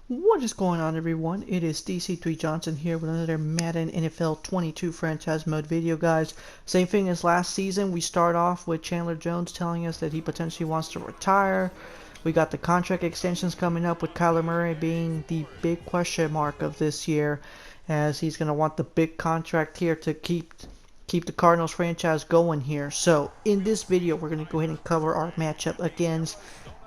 What is going on, everyone? It is DC3 Johnson here with another Madden NFL 22 franchise mode video, guys. Same thing as last season. We start off with Chandler Jones telling us that he potentially wants to retire. We got the contract extensions coming up, with Kyler Murray being the big question mark of this year, as he's going to want the big contract here to keep the Cardinals franchise going here. So in this video, we're going to go ahead and cover our matchup against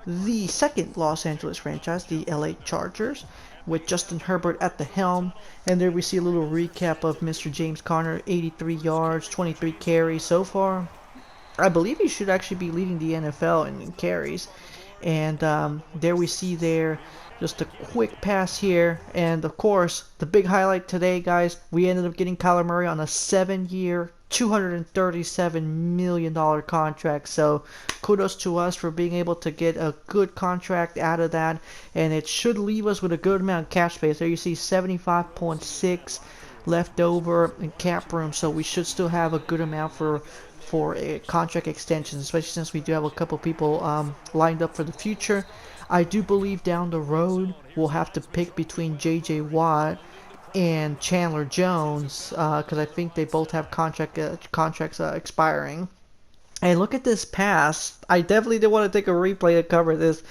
the second Los Angeles franchise, the LA Chargers, with Justin Herbert at the helm. And there we see a little recap of Mr. James Conner, 83 yards, 23 carries so far. I believe he should actually be leading the NFL in carries. And there we see there just a quick pass here. And of course, the big highlight today, guys, we ended up getting Kyler Murray on a 7-year, $237 million contract. So kudos to us for being able to get a good contract out of that, and it should leave us with a good amount of cap space. There you see 75.6 left over in cap room, so we should still have a good amount for a contract extension, especially since we do have a couple people lined up for the future. I do believe down the road we'll have to pick between J.J. Watt and Chandler Jones, because I think they both have contracts expiring. And look at this pass. I definitely did want to take a replay to cover this,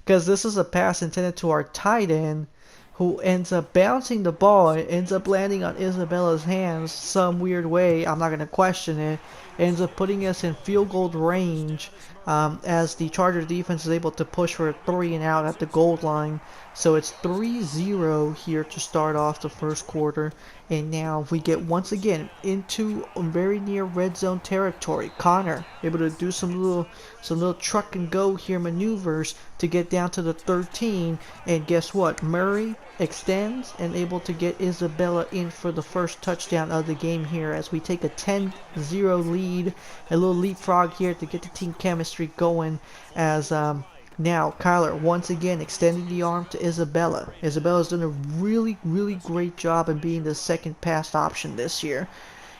because this is a pass intended to our tight end, who ends up bouncing the ball. It ends up landing on Isabella's hands some weird way. I'm not going to question it. Ends up putting us in field goal range, as the Chargers defense is able to push for a 3 and out at the goal line. So it's 3-0 here to start off the first quarter. And now we get once again into very near red zone territory. Conner able to do some little truck and go here maneuvers to get down to the 13. And guess what? Murray extends and able to get Isabella in for the first touchdown of the game here, as we take a 10-0 lead. A little leapfrog here to get the team chemistry going, as now Kyler once again extending the arm to Isabella. Isabella's done a really great job in being the second pass option this year,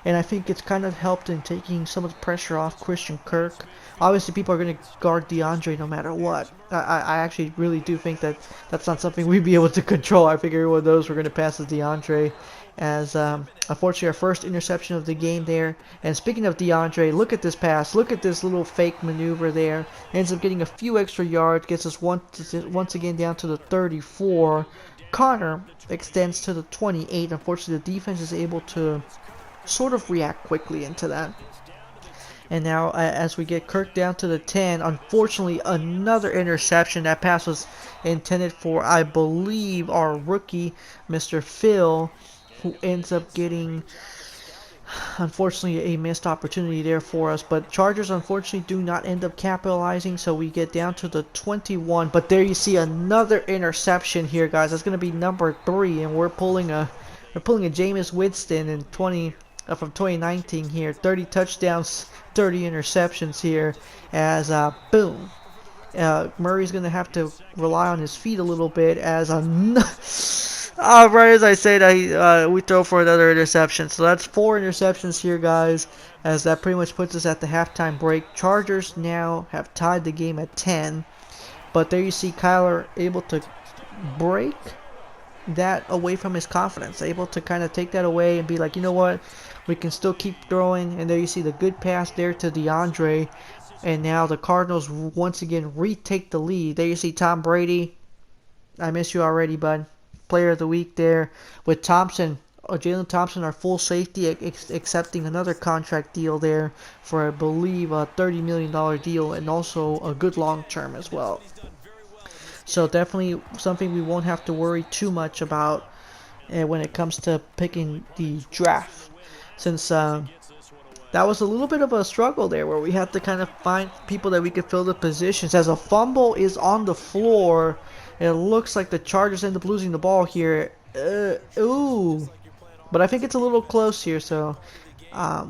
and I think it's kind of helped in taking some of the pressure off Christian Kirk. Obviously, people are going to guard DeAndre no matter what. I actually really do think that that's not something we'd be able to control. I figure everyone knows we're going to pass to DeAndre, as unfortunately our first interception of the game there. And speaking of DeAndre, look at this pass. Look at this little fake maneuver there. Ends up getting a few extra yards. Gets us once again down to the 34. Conner extends to the 28. Unfortunately, the defense is able to sort of react quickly into that. And now as we get Kirk down to the 10, unfortunately another interception. That pass was intended for, I believe, our rookie, Mr. Phil, who ends up getting, unfortunately, a missed opportunity there for us. But Chargers unfortunately do not end up capitalizing, so we get down to the 21. But there you see another interception here, guys. That's going to be number 3, and we're pulling a Jameis Winston in from 2019 here. 30 touchdowns, 30 interceptions here, as boom. Murray's going to have to rely on his feet a little bit, as right as I say that, we throw for another interception. So that's 4 interceptions here, guys, as that pretty much puts us at the halftime break. Chargers now have tied the game at 10. But there you see Kyler able to break that away from his confidence, able to kind of take that away and be like, you know what, we can still keep throwing. And there you see the good pass there to DeAndre, and now the Cardinals once again retake the lead. There you see Tom Brady, I miss you already, bud. Player of the week there, with Thompson, Jalen Thompson, our full safety, accepting another contract deal there for, I believe, a $30 million deal, and also a good long term as well. So definitely something we won't have to worry too much about when it comes to picking the draft, since that was a little bit of a struggle there, where we had to kind of find people that we could fill the positions. As a fumble is on the floor, it looks like the Chargers end up losing the ball here. Ooh, but I think it's a little close here, so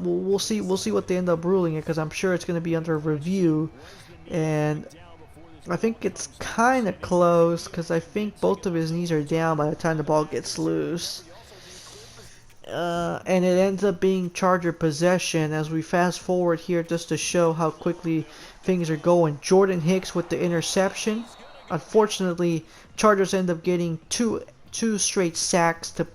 we'll see what they end up ruling it, because I'm sure it's going to be under review. And I think it's kind of close, because I think both of his knees are down by the time the ball gets loose. And it ends up being Charger possession, as we fast forward here just to show how quickly things are going. Jordan Hicks with the interception. unfortunately, Chargers end up getting two straight sacks to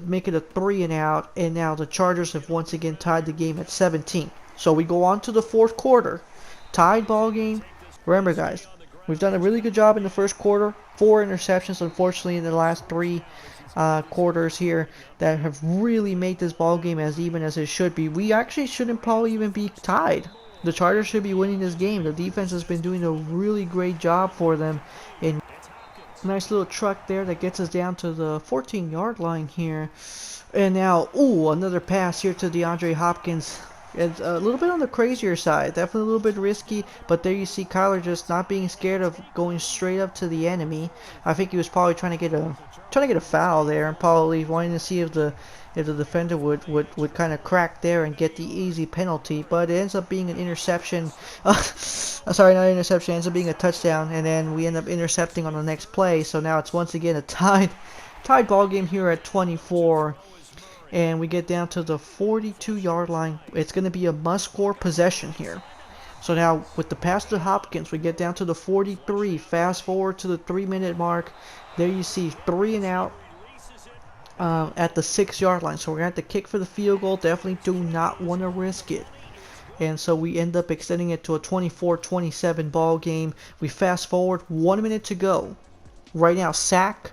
make it a 3-and-out, and now the Chargers have once again tied the game at 17. So we go on to the fourth quarter, tied ball game. Remember, guys, we've done a really good job in the first quarter. 4 interceptions, unfortunately, in the last 3 quarters here that have really made this ball game as even as it should be. We actually shouldn't probably even be tied. The Chargers should be winning this game. The defense has been doing a really great job for them. In nice little truck there that gets us down to the 14-yard line here. And now, ooh, another pass here to DeAndre Hopkins. It's a little bit on the crazier side, definitely a little bit risky, but there you see Kyler just not being scared of going straight up to the enemy. I think he was probably trying to get a foul there, and probably wanting to see if the defender would kind of crack there and get the easy penalty, but it ends up being an interception. Sorry, not an interception, it ends up being a touchdown, and then we end up intercepting on the next play. So now it's once again a tied ball game here at 24. And we get down to the 42-yard line. It's going to be a must-score possession here. So now with the pass to Hopkins, we get down to the 43. Fast forward to the 3-minute mark. There you see 3-and-out at the 6-yard line. So we're going to have to kick for the field goal. Definitely do not want to risk it. And so we end up extending it to a 24-27 ball game. We fast forward, 1 minute to go. Right now, sack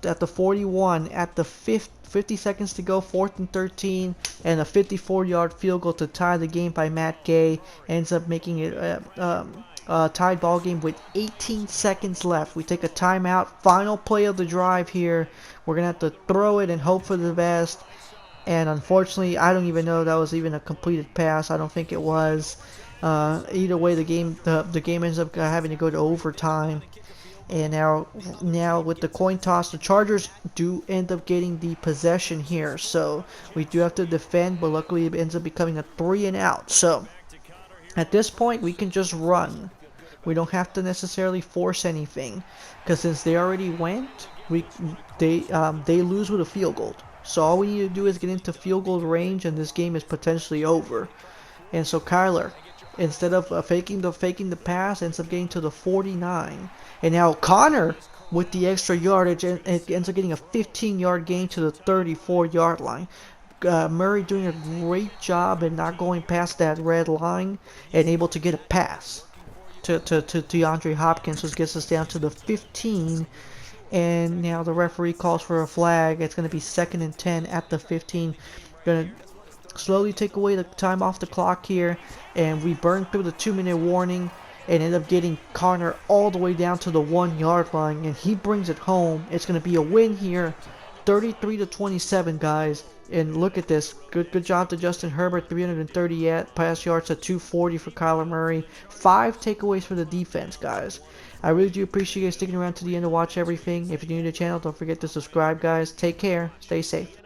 at the 41, at the 50 seconds to go, 4th and 13, and a 54-yard field goal to tie the game by Matt Gay. Ends up making it a tied ball game with 18 seconds left. We take a timeout. Final play of the drive here. We're going to have to throw it and hope for the best. And unfortunately, I don't even know if that was even a completed pass. I don't think it was. Either way, the game ends up having to go to overtime. And now with the coin toss, the Chargers do end up getting the possession here. So we do have to defend, but luckily it ends up becoming a 3-and-out. So at this point, we can just run. We don't have to necessarily force anything, because since they already went, they lose with a field goal. So all we need to do is get into field goal range, and this game is potentially over. And so Kyler, instead of faking the pass, ends up getting to the 49. And now Connor, with the extra yardage, ends up getting a 15-yard gain to the 34-yard line. Murray doing a great job in not going past that red line and able to get a pass to DeAndre Hopkins, which gets us down to the 15. And now the referee calls for a flag. It's going to be 2nd and 10 at the 15. Going to slowly take away the time off the clock here, and we burn through the 2-minute warning and end up getting Connor all the way down to the 1-yard line, and he brings it home. It's going to be a win here, 33-27, guys. And look at this. Good job to Justin Herbert, 330 pass yards to 240 for Kyler Murray. 5 takeaways for the defense, guys. I really do appreciate you guys sticking around to the end to watch everything. If you're new to the channel, don't forget to subscribe, guys. Take care. Stay safe.